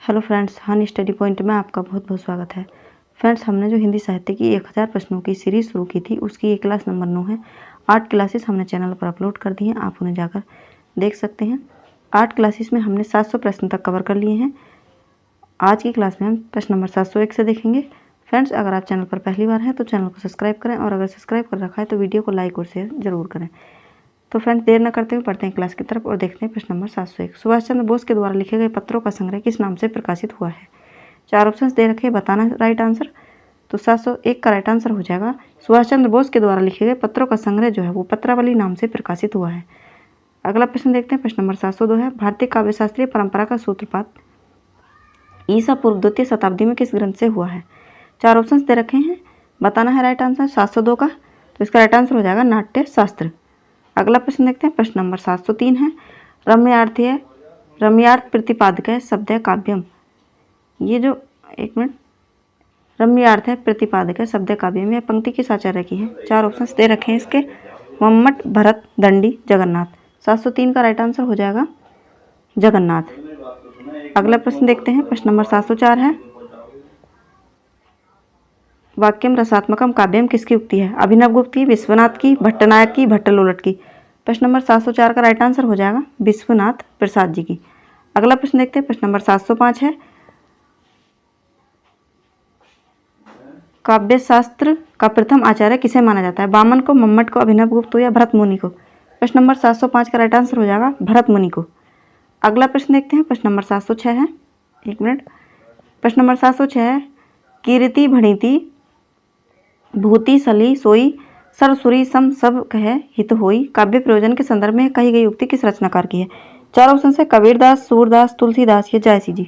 Hello friends, Honey study point में आपका बहुत बहुत स्वागत है। फ्रेंड्स, हमने जो हिंदी साहित्य की 1000 प्रश्नों की सीरीज़ शुरू की थी उसकी ये क्लास नंबर 9 है। 8 क्लासेस हमने चैनल पर अपलोड कर दी हैं, आप उन्हें जाकर देख सकते हैं। 8 क्लासेस में हमने 700 प्रश्न तक कवर कर लिए हैं। आज की क्लास में हम प्रश्न नंबर 701 से देखेंगे। फ्रेंड्स, अगर आप चैनल पर पहली बार हैं तो चैनल को सब्सक्राइब करें, और अगर सब्सक्राइब कर रखा है तो वीडियो को लाइक और शेयर जरूर करें। तो फ्रेंड्स, देर न करते हुए पढ़ते हैं क्लास की तरफ और देखते हैं प्रश्न नंबर 701। सुभाष चंद्र बोस के द्वारा लिखे गए पत्रों का संग्रह किस नाम से प्रकाशित हुआ है? 4 ऑप्शंस दे रखे, बताना है राइट आंसर। तो 701 का राइट आंसर हो जाएगा सुभाष चंद्र बोस के द्वारा लिखे गए पत्रों का संग्रह जो है वो पत्रावली नाम से प्रकाशित हुआ है। अगला प्रश्न देखते हैं, प्रश्न नंबर 702 है, भारतीय काव्य शास्त्रीय परंपरा का सूत्रपात ईसा पूर्व 2वीं शताब्दी में किस ग्रंथ से हुआ है? 4 ऑप्शंस दे रखे हैं, बताना है राइट आंसर 702 का। तो इसका राइट आंसर हो जाएगा नाट्य शास्त्र। अगला प्रश्न देखते हैं, प्रश्न नंबर 703 है, रम्यार्थ प्रतिपादक शब्द काव्यम। ये जो रम्यार्थ है प्रतिपादक शब्द काव्यम, यह पंक्ति किस आचार्य की है? 4 ऑप्शंस दे रखे हैं इसके, मम्मट, भरत, दंडी, जगन्नाथ। 703 का राइट आंसर हो जाएगा जगन्नाथ। अगला प्रश्न देखते हैं, प्रश्न नंबर 704 है, वाक्यम रसात्मकम काव्यम किसकी उक्ति है? अभिनव गुप्त की, विश्वनाथ की, भट्टनायक की, भट्टलोलट की। प्रश्न नंबर 704 का राइट आंसर हो जाएगा विश्वनाथ प्रसाद जी की। अगला प्रश्न देखते हैं, प्रश्न नंबर 705 है, काव्य शास्त्र का प्रथम आचार्य किसे माना जाता है? वामन को, मम्मट को, अभिनव गुप्त को या भरत मुनि को? प्रश्न नंबर 705 का राइट आंसर हो जाएगा भरत मुनि को। अगला प्रश्न देखते हैं, प्रश्न नंबर 706 है, प्रश्न नंबर 706 है, कीर्ति भणिति भूति सली सोई सरसुरी सम सब कहे हित होई काव्य प्रयोजन के संदर्भ में कही गई उक्ति किस रचनाकार की है? 4 ऑप्शन है, कबीरदास, सूरदास, तुलसीदास या जायसी जी।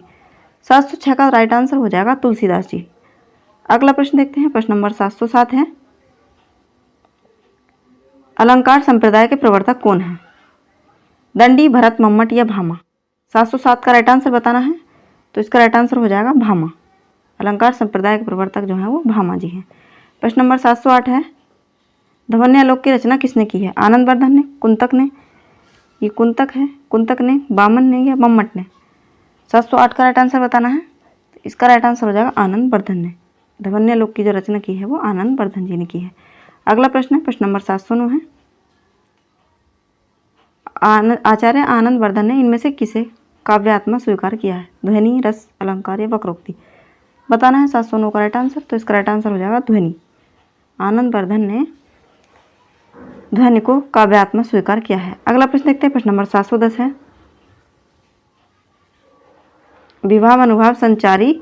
706 का राइट आंसर हो जाएगा तुलसीदास जी। अगला प्रश्न देखते हैं, प्रश्न नंबर 707 है, अलंकार संप्रदाय के प्रवर्तक कौन है? दंडी, भरत, मम्मट या भामा? 707 का राइट आंसर बताना है। तो इसका राइट आंसर हो जाएगा भामा। अलंकार संप्रदाय के प्रवर्तक जो है वो भामा जी हैं। प्रश्न नंबर 708 है, ध्वन्यालोक की रचना किसने की है? आनंद वर्धन ने, कुंतक ने, ये कुंतक है, कुंतक ने, बामन ने या मम्मट ने? 708 का राइट आंसर बताना है। इसका राइट आंसर हो जाएगा आनंद वर्धन ने। ध्वन्यालोक की जो रचना की है वो आनंद वर्धन जी ने की है। अगला प्रश्न है, प्रश्न नंबर 709 है, आचार्य आनंद वर्धन ने इनमें से किसे काव्यात्मा स्वीकार किया है? ध्वनि, रस, अलंकार या वक्रोक्ति? बताना है 709 का राइट आंसर। तो इसका राइट आंसर हो जाएगा ध्वनि। आनंद वर्धन ने ध्वनि को काव्यात्मा स्वीकार किया है। अगला प्रश्न देखते हैं, प्रश्न नंबर 710 है, विभाव अनुभाव संचारी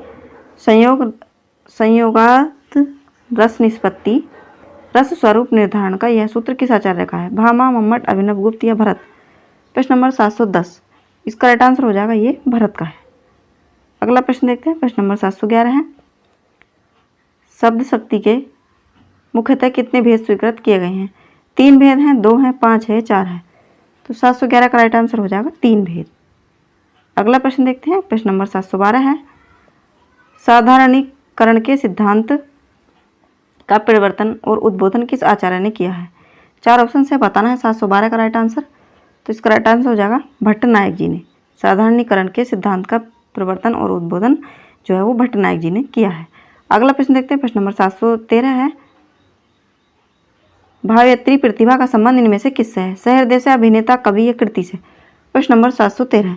संयोगात रस निष्पत्ति रस स्वरूप निर्धारण का यह सूत्र किस आचार्य का है? भामा, मम्मट, अभिनव गुप्त या भरत? प्रश्न नंबर 710, इसका राइट आंसर हो जाएगा ये भरत का है। अगला प्रश्न देखते हैं, प्रश्न नंबर 711 है, शब्द शक्ति के मुख्यतः कितने भेद स्वीकृत किए गए हैं? 3 भेद हैं, 2 हैं, 5 है, 4 है? तो 711 का राइट आंसर हो जाएगा 3 भेद। अगला प्रश्न देखते हैं, प्रश्न नंबर 712 है, साधारणीकरण के सिद्धांत का परिवर्तन और उद्बोधन किस आचार्य ने किया है? 4 ऑप्शन से बताना है 712 का राइट आंसर। तो इसका राइट आंसर हो जाएगा भट्टनायक जी ने। साधारणीकरण के सिद्धांत का परिवर्तन और उद्बोधन जो है वो भट्टनायक जी ने किया है। अगला प्रश्न देखते हैं, प्रश्न नंबर 713 है, भावयत्री प्रतिभा का संबंध इनमें से किससे है? सहृदय से, अभिनेता, कवि या कृति से? प्रश्न नंबर 713,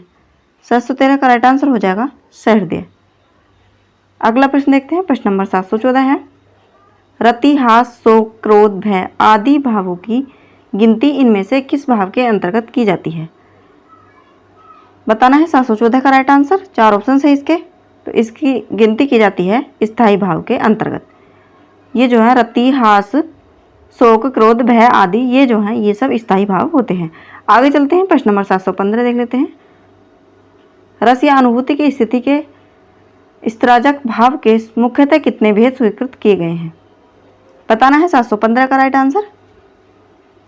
713 का राइट आंसर हो जाएगा सहृदय। अगला प्रश्न देखते हैं, प्रश्न नंबर 714 है, रति, हास, शोक, क्रोध, भय आदि भावों की गिनती इनमें से किस भाव के अंतर्गत की जाती है? बताना है 714 का राइट आंसर। 4 ऑप्शन है इसके, तो इसकी गिनती की जाती है स्थायी भाव के अंतर्गत। ये जो है रति, हास, शोक, क्रोध, भय आदि ये जो हैं ये सब स्थायी भाव होते हैं। आगे चलते हैं, प्रश्न नंबर 715 देख लेते हैं, रस या अनुभूति की स्थिति के स्त्राजक भाव के मुख्यतः कितने भेद स्वीकृत किए गए हैं? बताना है 715 का राइट आंसर।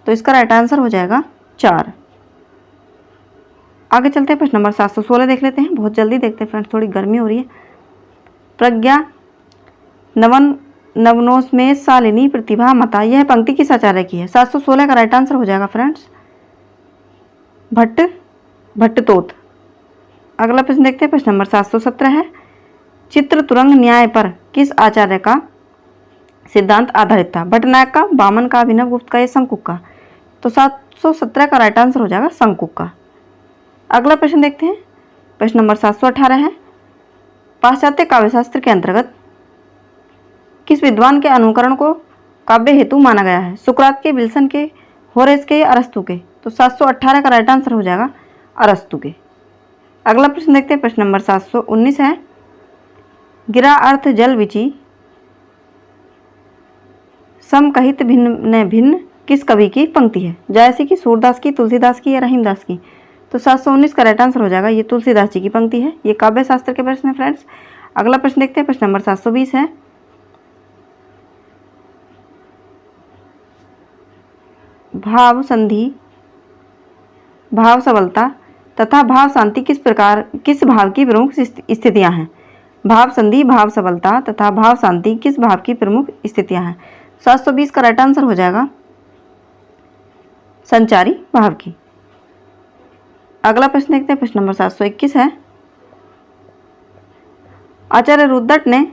तो इसका राइट आंसर हो जाएगा 4। आगे चलते हैं, प्रश्न नंबर 716 देख लेते हैं, बहुत जल्दी देखते हैं फ्रेंड्स, थोड़ी गर्मी हो रही है। प्रज्ञा नवनोस्मेष शालिनी प्रतिभा मता, यह पंक्ति किस आचार्य की है? 716 का राइट आंसर हो जाएगा फ्रेंड्स भट्टतोत। अगला प्रश्न देखते हैं, प्रश्न नंबर 717 है, चित्र तुरंग न्याय पर किस आचार्य का सिद्धांत आधारित था? भट्टनायक का, वामन का, अभिनव गुप्त का या शंकुक का? तो 717 का राइट आंसर हो जाएगा शंकुक का। अगला प्रश्न देखते हैं, प्रश्न नंबर 718 है, पाश्चात्य काव्यशास्त्र के अंतर्गत किस विद्वान के अनुकरण को काव्य हेतु माना गया है? सुकरात के, विल्सन के, होरेस के या अरस्तु के? तो 718 का राइट आंसर हो जाएगा अरस्तु के। अगला प्रश्न देखते हैं, प्रश्न नंबर 719 है, गिरा अर्थ जल विची समकहित भिन्न भिन्न किस कवि की पंक्ति है? जायसी की, सूरदास की, तुलसीदास की या रहीमदास की? तो 719 का राइट आंसर हो जाएगा ये तुलसीदास जी की पंक्ति है। ये काव्य शास्त्र के प्रश्न है फ्रेंड्स। अगला प्रश्न देखते हैं, प्रश्न नंबर 720 है, भाव संधि, भाव सबलता तथा भाव शांति किस भाव की प्रमुख स्थितियां हैं? भाव संधि, भाव सबलता तथा भाव शांति किस भाव की प्रमुख स्थितियां हैं? 720 का राइट आंसर हो जाएगा संचारी भाव की। अगला प्रश्न देखते हैं, प्रश्न नंबर 721 है, आचार्य रुद्रट ने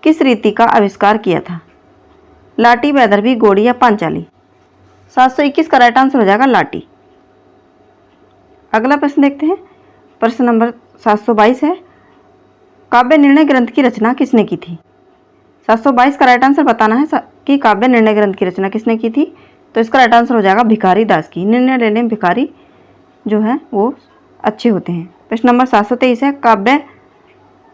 किस रीति का आविष्कार किया था? लाटी, वैदर्भी, गोड़ी या पांचाली? 721 का राइट आंसर हो जाएगा लाटी। अगला प्रश्न देखते हैं, प्रश्न नंबर 722 है, काव्य निर्णय ग्रंथ की रचना किसने की थी? 722 का राइट आंसर बताना है कि काव्य निर्णय ग्रंथ की रचना किसने की थी। तो इसका राइट आंसर हो जाएगा भिखारी दास की। निर्णय लेने में भिखारी जो है वो अच्छे होते हैं। प्रश्न नंबर 723 है, काव्य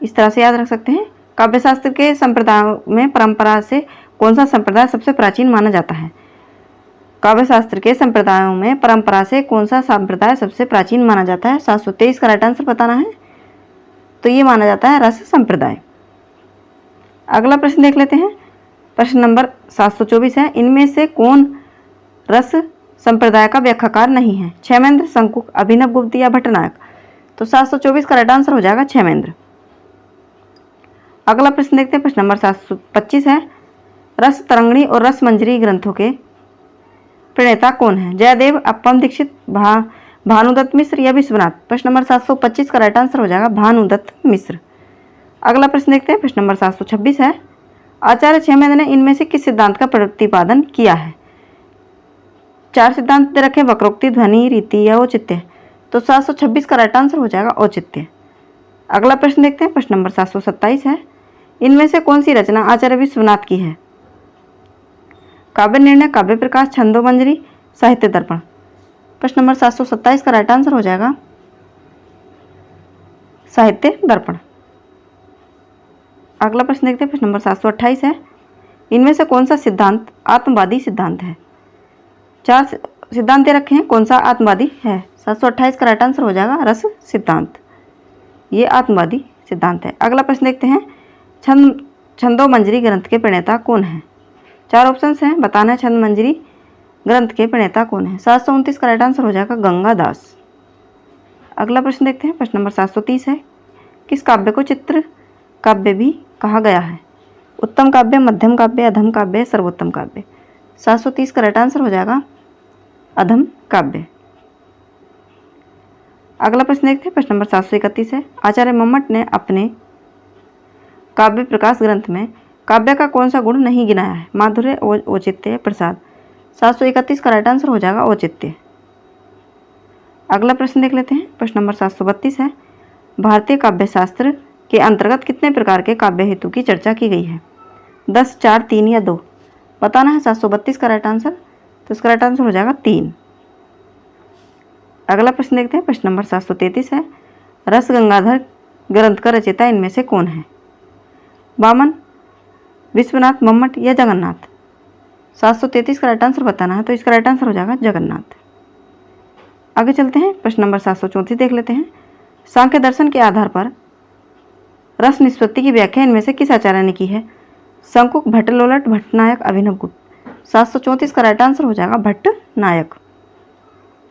इस तरह से याद रख सकते हैं, काव्य शास्त्र के संप्रदायों में परंपरा से कौन सा संप्रदाय सबसे प्राचीन माना जाता है? काव्य शास्त्र के संप्रदायों में परंपरा से कौन सा संप्रदाय सबसे प्राचीन माना जाता है? 723 का राइट आंसर बताना है। तो ये माना जाता है रस संप्रदाय। अगला प्रश्न देख लेते हैं, प्रश्न नंबर 724 है, इनमें से कौन रस संप्रदाय का व्याख्याकार नहीं है? क्षेमेंद्र, शंकुक, अभिनव गुप्त या भट्टनायक? तो 724 का राइट आंसर हो जाएगा क्षेमेंद्र। अगला प्रश्न देखते हैं, प्रश्न नंबर 725 है, रस तरंगिणी और रस मंजरी ग्रंथों के प्रणेता कौन है? जयदेव, अप्पम दीक्षित, भानुदत्त मिश्र या विश्वनाथ? प्रश्न नंबर 725 का राइट आंसर हो जाएगा भानुदत्त मिश्र। अगला प्रश्न देखते हैं, प्रश्न नंबर 726 है, आचार्य क्षेमेंद्र ने इनमें से किस सिद्धांत का प्रतिपादन किया है? 4 सिद्धांत दे रखे, वक्रोक्ति, ध्वनि, रीति या औचित्य? तो 726 का राइट आंसर हो जाएगा औचित्य। अगला प्रश्न देखते हैं, प्रश्न नंबर 727 है, इनमें से कौन सी रचना आचार्य विश्वनाथ की है? काव्य निर्णय, काव्य प्रकाश, छंदोमंजरी, साहित्य दर्पण? प्रश्न नंबर 727 का राइट आंसर हो जाएगा साहित्य दर्पण। अगला प्रश्न देखते हैं, प्रश्न नंबर 728 है, इनमें से कौन सा सिद्धांत आत्मवादी सिद्धांत है? 4 सिद्धांत दे रखे हैं, कौन सा आत्मवादी है? 728 का राइट आंसर हो जाएगा रस सिद्धांत, ये आत्मवादी सिद्धांत है। अगला प्रश्न देखते हैं, छंदोमंजरी ग्रंथ के प्रणेता कौन है? 4 ऑप्शंस हैं, बताना है छंदोमंजरी ग्रंथ के प्रणेता कौन है? 729 का राइट आंसर हो जाएगा गंगादास। अगला प्रश्न देखते हैं, प्रश्न नंबर 730 है, किस काव्य को चित्र काव्य भी कहा गया है? उत्तम काव्य, मध्यम काव्य, अधम काव्य, सर्वोत्तम काव्य? 730 का राइट आंसर हो जाएगा अधम काव्य। अगला प्रश्न देखते हैं, प्रश्न नंबर 731 है, आचार्य मम्मट ने अपने काव्य प्रकाश ग्रंथ में काव्य का कौन सा गुण नहीं गिनाया है? माधुर्य, औचित्य, प्रसाद? 731 का राइट आंसर हो जाएगा औचित्य। अगला प्रश्न देख लेते हैं, प्रश्न नंबर 732 है, भारतीय काव्य शास्त्र के अंतर्गत कितने प्रकार के काव्य हेतु की चर्चा की गई है? 10, 4, 3 या 2? बताना है 732 का राइट आंसर। तो इसका राइट आंसर हो जाएगा 3। अगला प्रश्न देखते हैं, प्रश्न नंबर 733 है, रस गंगाधर ग्रंथ का रचयिता इनमें से कौन है? वामन, विश्वनाथ, मम्मट या जगन्नाथ? 733 का राइट आंसर बताना है। तो इसका राइट आंसर हो जाएगा जगन्नाथ। आगे चलते हैं, प्रश्न नंबर 734 देख लेते हैं, सांख्य दर्शन के आधार पर रस निष्पत्ति की व्याख्या इनमें से किस आचार्य ने की है? शंकुक, भट्टलोलट, भट्टनायक, अभिनव गुप्त? 734 का राइट आंसर हो जाएगा भट्टनायक।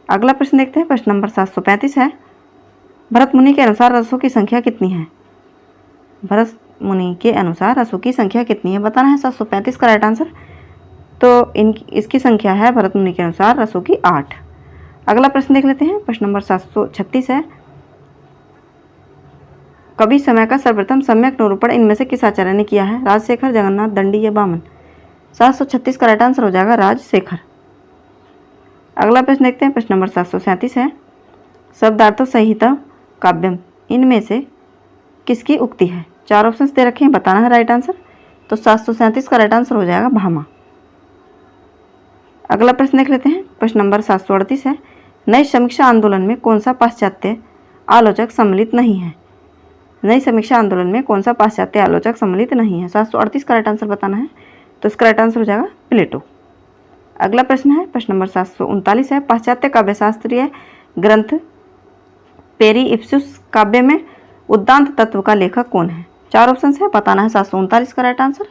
अगला प्रश्न देखते हैं, प्रश्न नंबर 735 है, भरत मुनि के अनुसार रसों की संख्या कितनी है? भरत मुनि के अनुसार रसों की संख्या कितनी है? बताना है 735 का राइट आंसर। तो इसकी संख्या है भरत मुनि के अनुसार रसों की 8। अगला प्रश्न देख लेते हैं, प्रश्न नंबर 736 है, कवि समय का सर्वप्रथम सम्यक निरूपण इनमें से किस आचार्य ने किया है? राजशेखर, जगन्नाथ, दंडी या बामन? 736 का राइट आंसर हो जाएगा राजशेखर। अगला प्रश्न देखते हैं, प्रश्न नंबर 737 है, शब्दार्थ संहिता काव्यम इनमें से किसकी उक्ति है? 4 ऑप्शंस दे रखे हैं, बताना है राइट आंसर। तो 737 का राइट आंसर हो जाएगा भामा। अगला प्रश्न देख लेते हैं, प्रश्न नंबर 738 है, नई समीक्षा आंदोलन में कौन सा पाश्चात्य आलोचक सम्मिलित नहीं है? नई समीक्षा आंदोलन में कौन सा पाश्चात्य आलोचक सम्मिलित नहीं है? 738 का राइट आंसर बताना है। तो इसका राइट आंसर हो जाएगा प्लेटो। अगला प्रश्न है, प्रश्न नंबर 739 है, पाश्चात्य काव्यशास्त्रीय ग्रंथ पेरी इप्सुस काव्य में उद्दांत तत्व का लेखक कौन है? 4 ऑप्शन है, बताना है 739 का राइट आंसर।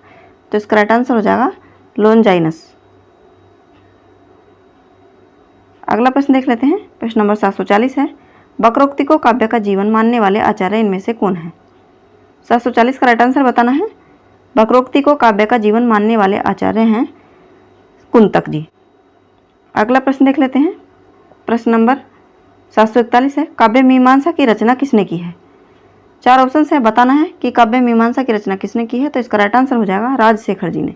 तो इसका राइट आंसर हो जाएगा लोनजाइनस। अगला प्रश्न देख लेते हैं, प्रश्न नंबर 740 है, वक्रोक्ति को काव्य का जीवन मानने वाले आचार्य इनमें से कौन है? 740 का राइट आंसर बताना है। वक्रोक्ति को काव्य का जीवन मानने वाले आचार्य हैं कुंतक जी। अगला प्रश्न देख लेते हैं, प्रश्न नंबर 741 है, काव्य मीमांसा की रचना किसने की है? 4 ऑप्शन है, बताना है कि काव्य मीमांसा की रचना किसने की है। तो इसका राइट आंसर हो जाएगा राजशेखर जी ने।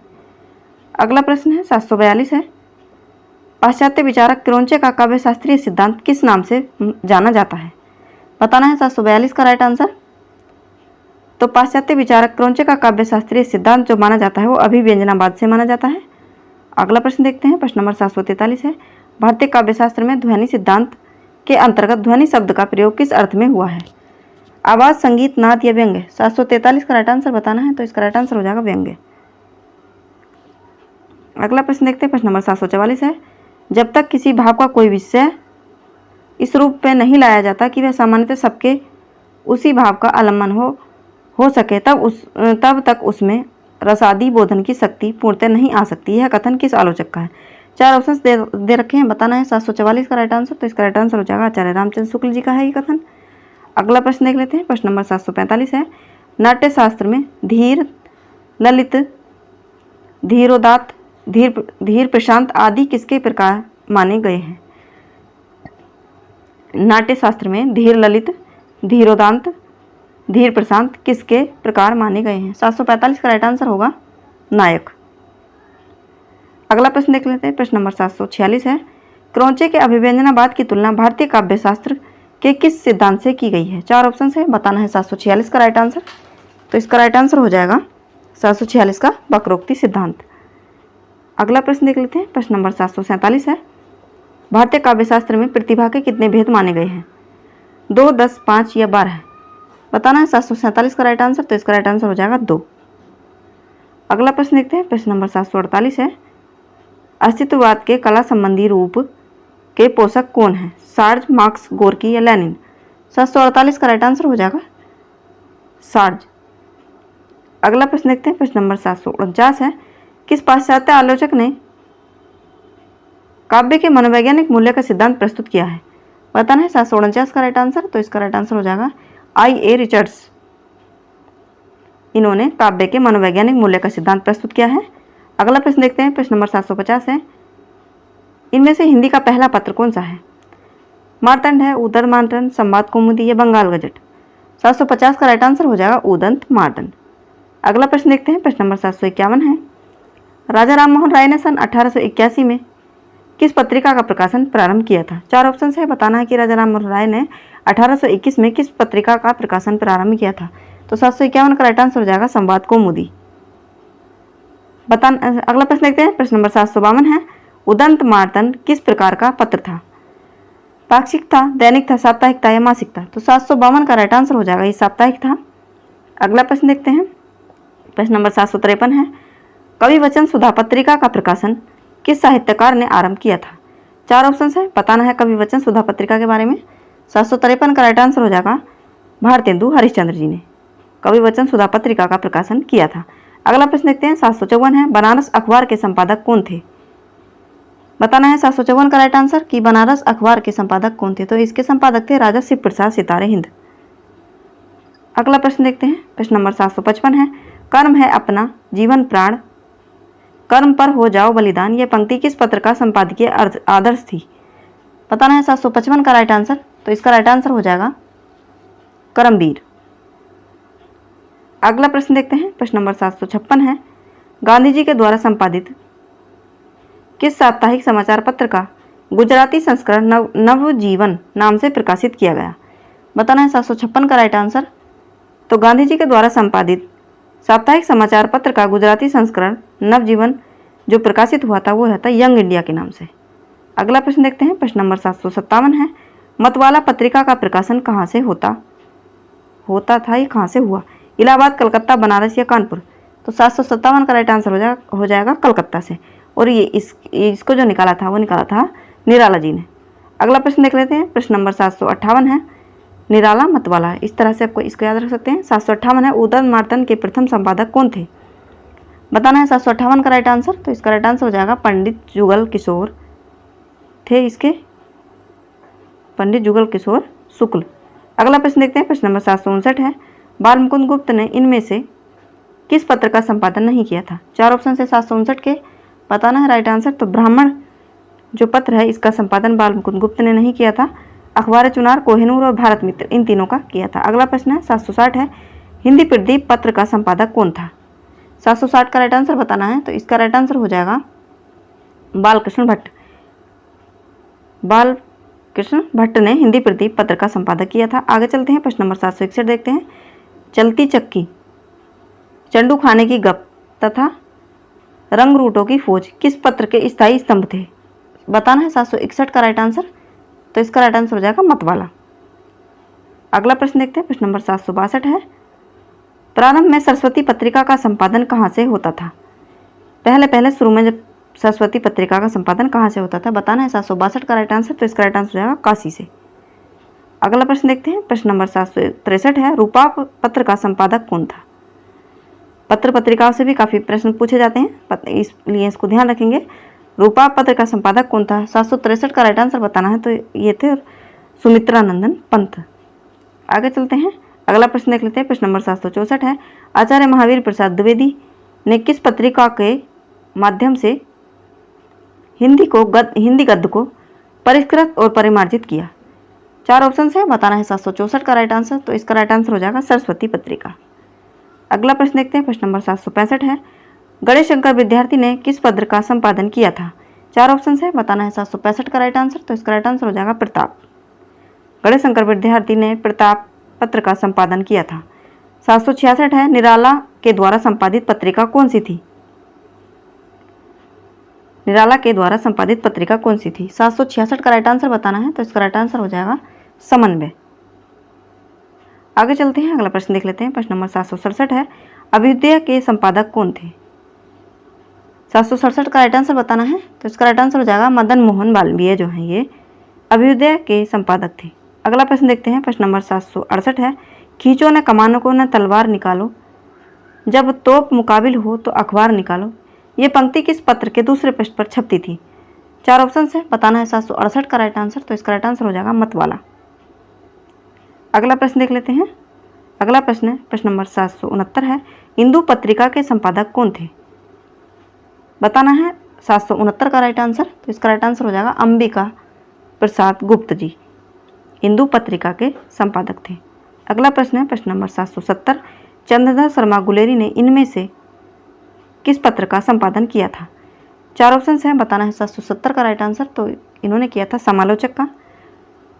अगला प्रश्न है 742 है, पाश्चात्य विचारक क्रोंचे का काव्य शास्त्रीय सिद्धांत किस नाम से जाना जाता है? बताना है 742 का राइट आंसर। तो पाश्चात्य विचारक क्रोंचे का काव्य शास्त्रीय सिद्धांत जो माना जाता है वो अभिव्यंजनावाद से माना जाता है। अगला प्रश्न देखते हैं, प्रश्न नंबर 743 है, भारतीय काव्यशास्त्र में ध्वनि सिद्धांत के अंतर्गत ध्वनि शब्द का प्रयोग किस अर्थ में हुआ है? आवाज, संगीत, नाद या व्यंग्य? 743 का राइट आंसर बताना है। तो इसका राइट आंसर हो जाएगा व्यंग्य। अगला प्रश्न देखते हैं, प्रश्न नंबर 744 है, जब तक किसी भाव का कोई विषय इस रूप में नहीं लाया जाता कि वह सामान्यतः सबके उसी भाव का आलम्बन हो सके तब तक उसमें रसादी बोधन की शक्ति पूर्णतः नहीं आ सकती। यह कथन किस आलोचक का है? 4 ऑप्शन दे रखे हैं, बताना है 744 का राइट आंसर। तो इसका राइट आंसर हो जाएगा आचार्य रामचंद्र शुक्ल जी का है ये कथन। अगला प्रश्न देख लेते हैं, प्रश्न नंबर 745 है, नाट्यशास्त्र में धीर, ललित, धीरोदात्त, धीर प्रशांत आदि किसके प्रकार माने गए हैं? नाट्यशास्त्र में धीर, ललित, धीरोदात्त, धीर प्रशांत किसके प्रकार माने गए हैं? 745 का राइट आंसर होगा नायक। अगला प्रश्न देख लेते हैं, प्रश्न नंबर 746 है, क्रोंचे के अभिव्यंजनावाद की तुलना भारतीय काव्यशास्त्र के किस सिद्धांत से की गई है? 4 ऑप्शन है, बताना है 746 का राइट आंसर। तो इसका राइट आंसर हो जाएगा 746 का वक्रोक्ति सिद्धांत। अगला प्रश्न देख लेते हैं, प्रश्न नंबर 747 है, भारतीय काव्यशास्त्र में प्रतिभा के कितने भेद माने गए हैं? 2, 10, 5 या 12? बताना है 747 का राइट आंसर। तो इसका राइट आंसर हो जाएगा 2। अगला प्रश्न देखते हैं, प्रश्न नंबर 748 है, अस्तित्ववाद के कला संबंधी रूप के पोषक कौन है? सार्ज, मार्क्स, गोर्की या लेनिन? 748 का राइट आंसर हो जाएगा सार्ज। अगला प्रश्न देखते हैं, प्रश्न नंबर 749 है, किस पाश्चात्य आलोचक ने काव्य के मनोवैज्ञानिक मूल्य का सिद्धांत प्रस्तुत किया है? बताना है 749 का राइट आंसर। तो इसका राइट आंसर हो जाएगा I.A. रिचर्ड्स। इन्होंने काव्य के मनोवैज्ञानिक मूल्य का सिद्धांत प्रस्तुत किया है। अगला प्रश्न देखते हैं, प्रश्न नंबर 750 है, इनमें से हिंदी का पहला पत्र कौन सा है? मार्तंड है, उदंत मार्तंड, संवाद कौमुदी या बंगाल गजट? 750 का राइट आंसर हो जाएगा उदंत मार्तंड। अगला प्रश्न देखते हैं, प्रश्न नंबर 751 है, राजा राममोहन राय ने सन 1881 में किस पत्रिका का प्रकाशन प्रारंभ किया था? 4 ऑप्शन है, बताना है कि राजा राममोहन राय ने 1821 में किस पत्रिका का प्रकाशन प्रारंभ किया था? तो 751 का राइट आंसर हो जाएगा संवाद कौमुदी। अगला प्रश्न देखते हैं, प्रश्न नंबर 752 है, उदंत मार्तंड किस प्रकार का पत्र था? पाक्षिक था, दैनिक था, साप्ताहिक था या मासिक था? तो 752 का राइट आंसर हो जाएगा ये साप्ताहिक था। अगला प्रश्न देखते हैं, प्रश्न नंबर 753 है, कवि वचन सुधा पत्रिका का प्रकाशन किस साहित्यकार ने आरंभ किया था? 4 ऑप्शन है, बताना है कवि वचन सुधा पत्रिका के बारे में। 753 का राइट आंसर हो जाएगा भारतेंदु हरिश्चंद्र जी ने कवि वचन सुधा पत्रिका का प्रकाशन किया था। अगला प्रश्न देखते हैं, 754 है, बनारस अखबार के संपादक कौन थे? बताना है 754 का राइट आंसर कि बनारस अखबार के संपादक कौन थे? तो इसके संपादक थे राजा शिव प्रसाद सितारे हिंद। अगला प्रश्न देखते हैं, प्रश्न नंबर 755 है, कर्म है अपना जीवन प्राण, कर्म पर हो जाओ बलिदान, यह पंक्ति किस पत्र का संपादकीय आदर्श थी? बताना है 755 का राइट आंसर। तो इसका राइट आंसर हो जाएगा कर्मवीर। अगला प्रश्न देखते हैं, प्रश्न नंबर 756 है, गांधी जी के द्वारा संपादित किस साप्ताहिक समाचार पत्र का गुजराती संस्करण नवजीवन नाम से प्रकाशित किया गया? बताना है 756 का राइट आंसर। तो गांधी जी के द्वारा संपादित साप्ताहिक समाचार पत्र का गुजराती संस्करण नवजीवन जो प्रकाशित हुआ था वो था यंग इंडिया के नाम से। अगला प्रश्न देखते हैं, प्रश्न नंबर 757 है, मतवाला पत्रिका का प्रकाशन कहाँ से होता था, ये कहाँ से हुआ? इलाहाबाद, कलकत्ता, बनारस या कानपुर? तो 757 का राइट आंसर हो जाएगा कलकत्ता से। और ये इसको जो निकाला था वो निकाला था निराला जी ने। अगला प्रश्न देख लेते हैं, प्रश्न नंबर 758 है, निराला मतवाला, इस तरह से आपको इसको याद रख सकते हैं। 758 है, उदय मार्तन के प्रथम संपादक कौन थे? बताना है 758 का राइट आंसर। तो इसका राइट आंसर हो जाएगा पंडित जुगल किशोर थे इसके, पंडित जुगल किशोर शुक्ल। अगला प्रश्न देखते हैं, प्रश्न नंबर 759 है, बाल मुकुंद गुप्त ने इनमें से किस पत्र का संपादन नहीं किया था? 4 ऑप्शन से 759 के, बताना है राइट आंसर। तो ब्राह्मण जो पत्र है इसका संपादन बाल मुकुंद गुप्त ने नहीं किया था। अखबार चुनार, कोहिनूर और भारत मित्र, इन तीनों का किया था। अगला प्रश्न है 760 है, हिंदी प्रदीप पत्र का संपादक कौन था? 760 का राइट आंसर बताना है। तो इसका राइट आंसर हो जाएगा बालकृष्ण भट्ट। बालकृष्ण भट्ट ने हिंदी प्रदीप पत्र का संपादक किया था। आगे चलते हैं, प्रश्न नंबर 761 देखते हैं, चलती चक्की, चंडू खाने की गप तथा रंगरूटों की फौज किस पत्र के स्थायी स्तंभ थे? बताना है 761 का राइट आंसर। तो इसका राइट आंसर हो जाएगा मतवाला। अगला प्रश्न देखते हैं, प्रश्न नंबर 762 है, प्रारंभ में सरस्वती पत्रिका का संपादन कहाँ से होता था? पहले शुरू में जब सरस्वती पत्रिका का संपादन कहाँ से होता था? बताना है 762 का राइट आंसर। तो इसका राइट आंसर हो जाएगा काशी से। अगला प्रश्न देखते हैं, प्रश्न नंबर 763 है, रूपा पत्र का संपादक कौन था? पत्र पत्रिकाओं से भी काफ़ी प्रश्न पूछे जाते हैं, इसलिए इसको ध्यान रखेंगे। रूपा पत्र का संपादक कौन था? 763 का राइट आंसर बताना है। तो ये थे सुमित्रा नंदन पंत। आगे चलते हैं, अगला प्रश्न देख लेते हैं, प्रश्न नंबर 764 है, आचार्य महावीर प्रसाद द्विवेदी ने किस पत्रिका के माध्यम से हिंदी गद्य को परिष्कृत और परिमार्जित किया? 4 ऑप्शन है, बताना है 764 का राइट आंसर। तो इसका राइट आंसर हो जाएगा सरस्वती पत्रिका। अगला प्रश्न देखते हैं, प्रश्न नंबर 765 है, गणेश शंकर विद्यार्थी ने किस पत्र का संपादन किया था? 4 ऑप्शन है, बताना है 765 का राइट आंसर। तो इसका राइट आंसर हो जाएगा प्रताप। गणेश शंकर विद्यार्थी ने प्रताप पत्र का संपादन किया था। 766 है, निराला के द्वारा संपादित पत्रिका कौन सी थी? निराला के द्वारा संपादित पत्रिका कौन सी थी? 766 का राइट आंसर बताना है। तो इसका राइट आंसर हो जाएगा समन्वय। आगे चलते हैं, अगला प्रश्न देख लेते हैं, प्रश्न नंबर 767 है, अभ्युदय के संपादक कौन थे? 767 का राइट आंसर बताना है। तो इसका राइट आंसर हो जाएगा मदन मोहन मालवीय जो हैं ये अभ्युदय के संपादक थे। अगला प्रश्न देखते हैं, प्रश्न नंबर 768 है, खींचो न कमानों को न तलवार निकालो, जब तोप मुकाबिल हो तो अखबार निकालो, ये पंक्ति किस पत्र के दूसरे पृष्ठ पर छपती थी? 4 ऑप्शन है, बताना है 768 का राइट आंसर। तो इसका राइट आंसर हो जाएगा मतवाला। अगला प्रश्न देख लेते हैं, अगला प्रश्न नंबर 769 है, इंदु पत्रिका के संपादक कौन थे? बताना है 769 का राइट आंसर। तो इसका राइट आंसर हो जाएगा अंबिका प्रसाद गुप्त जी, इंदु पत्रिका के संपादक थे। अगला प्रश्न है, प्रश्न नंबर 770, चंद्रधर शर्मा गुलेरी ने इनमें से किस पत्र का संपादन किया था? 4 ऑप्शन हैं, बताना है 770 का राइट आंसर। तो इन्होंने किया था समालोचक का,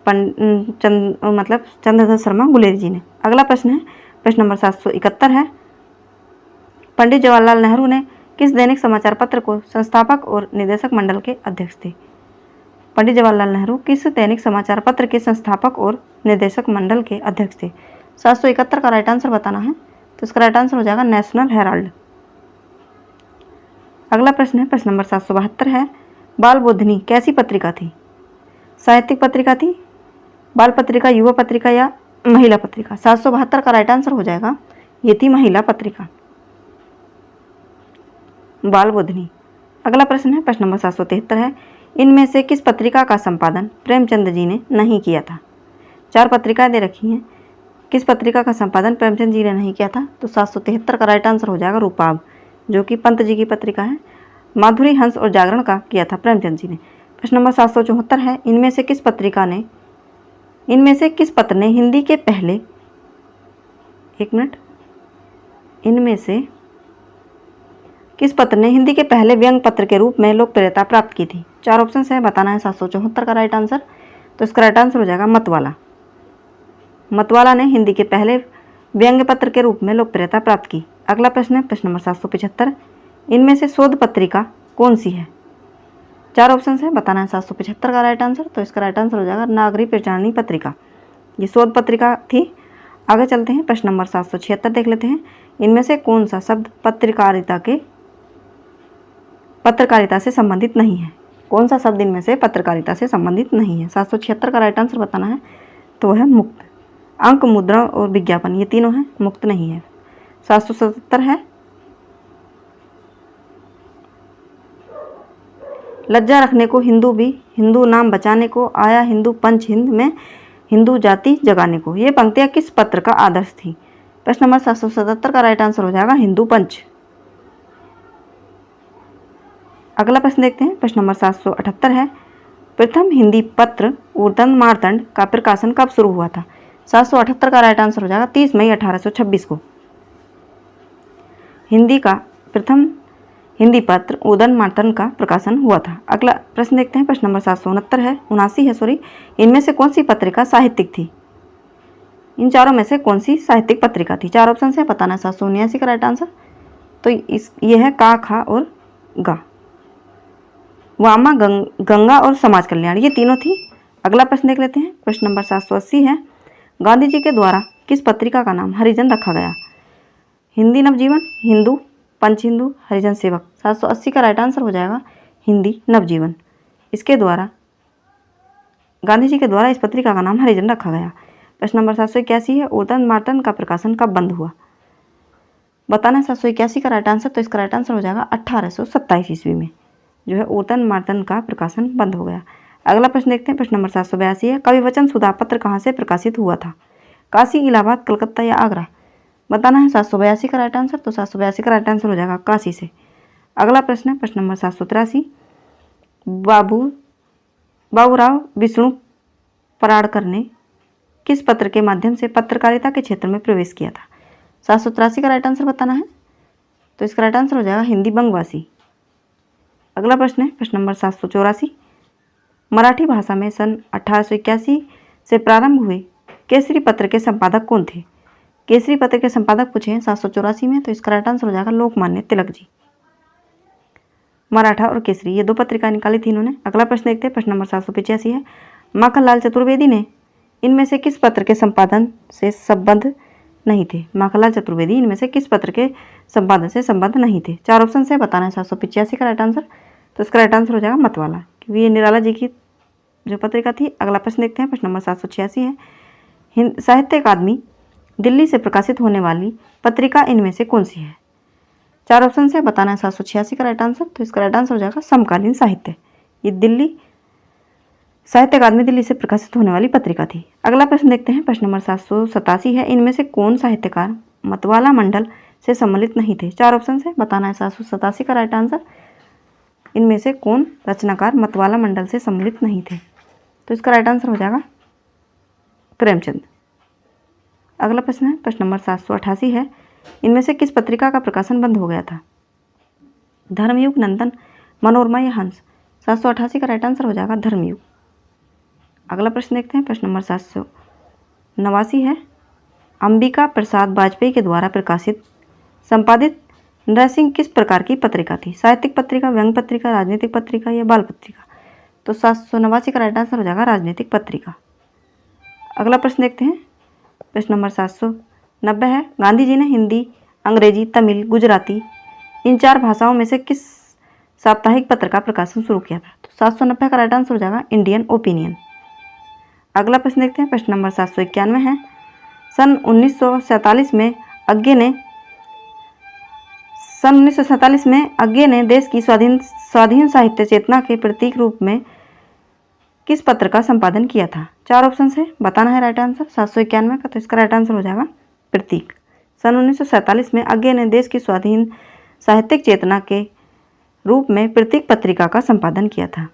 चंद्रधर शर्मा गुलेरी जी ने। अगला प्रश्न है, प्रश्न नंबर 771 है, पंडित जवाहरलाल नेहरू ने किस दैनिक समाचार पत्र को संस्थापक और निदेशक मंडल के अध्यक्ष थे? पंडित जवाहरलाल नेहरू किस दैनिक समाचार पत्र के संस्थापक और निदेशक मंडल के अध्यक्ष थे? 771 का राइट आंसर बताना है। तो इसका राइट आंसर हो जाएगा नेशनल हेराल्ड। अगला प्रश्न है, प्रश्न नंबर 772 है, बाल बोधनी कैसी पत्रिका थी? साहित्यिक पत्रिका थी, बाल पत्रिका, युवा पत्रिका या महिला पत्रिका? 772 का राइट आंसर हो जाएगा ये थी महिला पत्रिका, बाल बोधनी। अगला प्रश्न है, प्रश्न नंबर 773 है, इनमें से किस पत्रिका का संपादन प्रेमचंद जी ने नहीं किया था? 4 पत्रिकाएं दे रखी हैं, किस पत्रिका का संपादन प्रेमचंद जी ने नहीं किया था? तो 773 का राइट आंसर हो जाएगा रूपाब, जो कि पंत जी की पत्रिका है। माधुरी, हंस और जागरण का किया था प्रेमचंद जी ने। प्रश्न नंबर 774 है, इनमें से किस पत्र ने हिंदी के पहले, एक मिनट, इनमें से किस पत्र ने हिंदी के पहले व्यंग्य पत्र के रूप में लोकप्रियता प्राप्त की थी? 4 ऑप्शन है, बताना है 774 का राइट आंसर। तो इसका राइट आंसर हो जाएगा मतवाला। मतवाला ने हिंदी के पहले व्यंग्य पत्र के रूप में लोकप्रियता प्राप्त की। अगला प्रश्न है प्रश्न नंबर 775, इनमें से शोध पत्रिका कौन सी है? 4 ऑप्शन है, बताना है 775 का राइट आंसर। तो इसका राइट आंसर हो जाएगा नागरी प्रचारणी पत्रिका, ये शोध पत्रिका थी। आगे चलते हैं, प्रश्न नंबर 776 देख लेते हैं। इनमें से कौन सा शब्द पत्रकारिता से संबंधित नहीं है? कौन सा शब्द इनमें से पत्रकारिता से संबंधित नहीं है? 776 का राइट आंसर बताना है। तो वह है मुक्त। अंक, मुद्रण और विज्ञापन ये तीनों हैं, मुक्त नहीं है। 777 है लज्जा रखने को हिंदू भी, हिंदू नाम बचाने को, आया हिंदू पंच हिंद में हिंदू जाति जगाने को। ये पंक्तियां किस पत्र का आदर्श थी? प्रश्न नंबर 777 का राइट आंसर हो जाएगा हिंदू पंच। अगला प्रश्न देखते हैं, प्रश्न नंबर 778 है, प्रथम हिंदी पत्र उर्दन मार्तंड का प्रकाशन कब शुरू हुआ था? 778 का राइट आंसर हो जाएगा 30 मई 1826 को हिंदी का प्रथम हिंदी पत्र उदन मार्तंड का प्रकाशन हुआ था। अगला प्रश्न देखते हैं, प्रश्न नंबर 779 है, इनमें से कौन सी पत्रिका साहित्यिक थी? इन चारों में से कौन सी साहित्यिक पत्रिका थी? 4 ऑप्शन है, बताना 779 का राइट आंसर। तो ये है का, खा और गा। वामा, गंगा और समाज कल्याण, ये तीनों थी। अगला प्रश्न देख लेते हैं, प्रश्न नंबर 780 है, गांधी जी के द्वारा किस पत्रिका का नाम हरिजन रखा गया? हिंदी नवजीवन, हिंदू पंच हिंदू, हरिजन सेवक। 780 का राइट आंसर हो जाएगा हिंदी नवजीवन। इसके द्वारा गांधी जी के द्वारा इस पत्रिका का नाम हरिजन रखा गया। प्रश्न नंबर 781 है, उर्दन मार्तंड का प्रकाशन कब बंद हुआ? बताना है 781 का राइट आंसर। तो इसका राइट आंसर हो जाएगा 1827 ईस्वी में जो है उर्दन मार्तंड का प्रकाशन बंद हो गया। अगला प्रश्न देखते हैं, प्रश्न नंबर 782 है, कवि वचन सुधा पत्र कहाँ से प्रकाशित हुआ था? काशी, इलाहाबाद, कलकत्ता या आगरा? बताना है 782 का राइट आंसर। तो 782 का राइट आंसर हो जाएगा काशी से। अगला प्रश्न है, प्रश्न नंबर 783, बाबूराव विष्णु पराड़कर ने किस पत्र के माध्यम से पत्रकारिता के क्षेत्र में प्रवेश किया था? 783 का राइट आंसर बताना है। तो इसका राइट आंसर हो जाएगा हिंदी बंगवासी। अगला प्रश्न है, प्रश्न नंबर 784, मराठी भाषा में सन 1881 से प्रारंभ हुए केसरी पत्र के संपादक कौन थे? केसरी पत्र के संपादक पूछे हैं 784 में। तो इसका राइट आंसर हो जाएगा लोकमान्य तिलक जी। मराठा और केसरी ये 2 पत्रिका निकाली थी इन्होंने। अगला प्रश्न देखते हैं, प्रश्न नंबर 785 है, माखनलाल चतुर्वेदी ने इनमें से किस पत्र के संपादन से संबद्ध नहीं थे? माखनलाल चतुर्वेदी इनमें से किस पत्र के संपादन से संबद्ध नहीं थे? 4 ऑप्शन से, बताना है 785 का राइट आंसर। तो इसका राइट आंसर हो जाएगा मतवाला, क्योंकि ये निराला जी की जो पत्रिका थी। अगला प्रश्न देखते हैं, प्रश्न नंबर 786 है, साहित्य अकादमी दिल्ली से प्रकाशित होने वाली पत्रिका इनमें से कौन सी है? 4 ऑप्शन से, बताना है 786 का राइट आंसर। तो इसका राइट आंसर हो जाएगा समकालीन साहित्य। ये दिल्ली साहित्य अकादमी दिल्ली से प्रकाशित होने वाली पत्रिका थी। अगला प्रश्न देखते हैं, प्रश्न नंबर 787 है, इनमें से कौन साहित्यकार मतवाला मंडल से सम्मिलित नहीं थे? 4 ऑप्शन से, बताना है 787 का राइट आंसर। इनमें से कौन रचनाकार मतवाला मंडल से सम्मिलित नहीं थे? तो इसका राइट आंसर हो जाएगा प्रेमचंद। अगला प्रश्न है, प्रश्न नंबर 788 है, इनमें से किस पत्रिका का प्रकाशन बंद हो गया था? धर्मयुग, नंदन, मनोरमा या हंस? 788 का राइट आंसर हो जाएगा धर्मयुग। अगला प्रश्न देखते हैं, प्रश्न नंबर 789 है, अंबिका प्रसाद वाजपेयी के द्वारा प्रकाशित संपादित नरसिंह किस प्रकार की पत्रिका थी? साहित्यिक पत्रिका, व्यंग्य पत्रिका, राजनीतिक पत्रिका या बाल पत्रिका? तो 789 का राइट आंसर हो जाएगा राजनीतिक पत्रिका। अगला प्रश्न देखते हैं, प्रश्न नंबर 790 है, गांधी जी ने हिंदी, अंग्रेजी, तमिल, गुजराती इन 4 भाषाओं में से किस साप्ताहिक पत्र का प्रकाशन शुरू किया था? तो 790 का राइट आंसर हो जाएगा इंडियन ओपिनियन। अगला प्रश्न देखते हैं, प्रश्न नंबर 791 है, सन 1947 में अज्ञे ने देश की स्वाधीन साहित्य चेतना के प्रतीक रूप में किस पत्र का संपादन किया था? 4 ऑप्शन है, बताना है राइट आंसर। 791 का, तो इसका राइट आंसर हो जाएगा प्रतीक। सन 1947 में अज्ञे ने देश की स्वाधीन साहित्यिक चेतना के रूप में प्रतीक पत्रिका का संपादन किया था।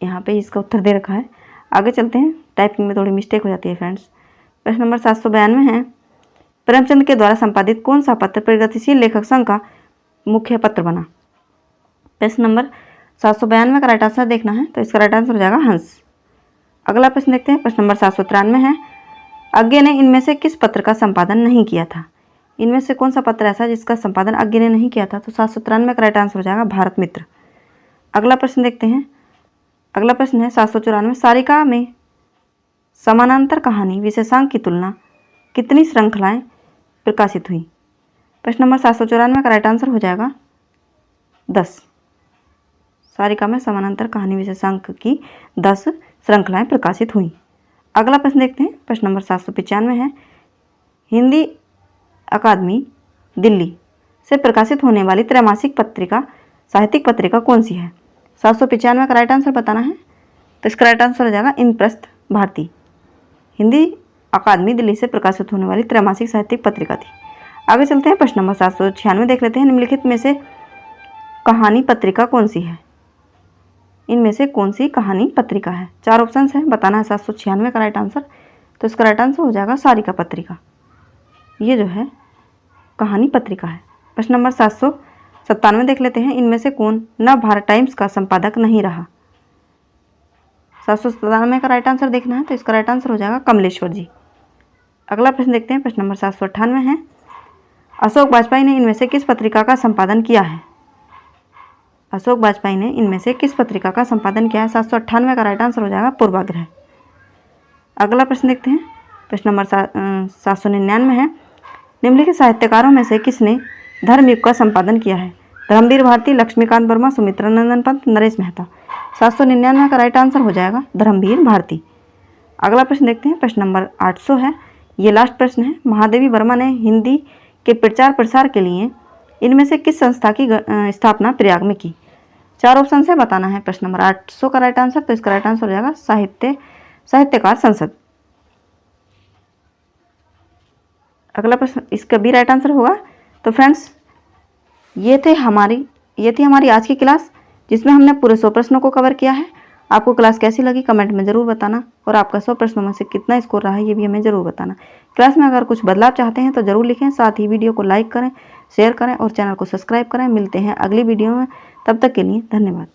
यहाँ पे इसका उत्तर दे रखा है। आगे चलते हैं, टाइपिंग में थोड़ी मिस्टेक हो जाती है फ्रेंड्स। प्रश्न नंबर 792 है, प्रेमचंद के द्वारा संपादित कौन सा पत्र प्रगतिशील लेखक संघ का मुख्य पत्र बना? प्रश्न नंबर 792 का राइट आंसर देखना है, तो इसका राइट आंसर हो जाएगा हंस। अगला प्रश्न देखते हैं, प्रश्न नंबर 793 है, अज्ञे ने इनमें से किस पत्र का संपादन नहीं किया था? इनमें से कौन सा पत्र ऐसा जिसका संपादन अज्ञे ने नहीं किया था? तो 793 का राइट आंसर हो जाएगा भारत मित्र। अगला प्रश्न देखते हैं, अगला प्रश्न है 794, सारिका में समानांतर कहानी विशेषांक की तुलना कितनी श्रृंखलाएं प्रकाशित हुई? प्रश्न नंबर 794 का राइट आंसर हो जाएगा 10। सारिका में समानांतर कहानी विशेषांक की 10 श्रृंखलाएं प्रकाशित हुई। अगला प्रश्न देखते हैं, प्रश्न नंबर 795 है, हिंदी अकादमी दिल्ली से प्रकाशित होने वाली त्रैमासिक पत्रिका साहित्यिक पत्रिका कौन सी है? 795 का राइट आंसर बताना है, तो इसका राइट आंसर हो जाएगा इंद्रप्रस्थ भारती। हिंदी अकादमी दिल्ली से प्रकाशित होने वाली त्रैमासिक साहित्यिक पत्रिका थी। आगे चलते हैं, प्रश्न नंबर 796 देख लेते हैं, निम्नलिखित में से कहानी पत्रिका कौन सी है? इनमें से कौन सी कहानी पत्रिका है? 4 ऑप्शन है, बताना है 796 का राइट आंसर, तो इसका राइट आंसर हो जाएगा सारिका पत्रिका। ये जो है कहानी पत्रिका है। प्रश्न नंबर 797 देख लेते हैं, इनमें से कौन नव भारत टाइम्स का संपादक नहीं रहा? 797 का राइट आंसर देखना है, तो इसका राइट आंसर हो जाएगा कमलेश्वर जी। अगला प्रश्न देखते हैं, प्रश्न नंबर 798 है, अशोक वाजपेयी ने इनमें से किस पत्रिका का संपादन किया है? अशोक वाजपेयी ने इनमें से किस पत्रिका का संपादन किया है? 798 का राइट आंसर हो जाएगा पूर्वाग्रह। अगला प्रश्न देखते हैं, प्रश्न नंबर 799 है, निम्नलिखित साहित्यकारों में से किसने धर्मयुग का संपादन किया है? धर्मवीर भारती, लक्ष्मीकांत वर्मा, सुमित्रा नंदन पंत, नरेश मेहता। 799 का राइट आंसर हो जाएगा धर्मवीर भारती। अगला प्रश्न देखते हैं, प्रश्न नंबर 800 है, ये लास्ट प्रश्न है, महादेवी वर्मा ने हिंदी के प्रचार प्रसार के लिए इनमें से किस संस्था की स्थापना प्रयाग में की? 4 ऑप्शन से बताना है प्रश्न नंबर 800 का राइट आंसर, तो इसका राइट आंसर हो जाएगा साहित्यकार संसद। अगला प्रश्न इसका भी राइट आंसर होगा। तो फ्रेंड्स ये थी हमारी आज की क्लास, जिसमें हमने पूरे 100 प्रश्नों को कवर किया है। आपको क्लास कैसी लगी कमेंट में ज़रूर बताना, और आपका 100 प्रश्नों में से कितना स्कोर रहा है ये भी हमें ज़रूर बताना। क्लास में अगर कुछ बदलाव चाहते हैं तो ज़रूर लिखें, साथ ही वीडियो को लाइक करें, शेयर करें और चैनल को सब्सक्राइब करें। मिलते हैं अगली वीडियो में, तब तक के लिए धन्यवाद।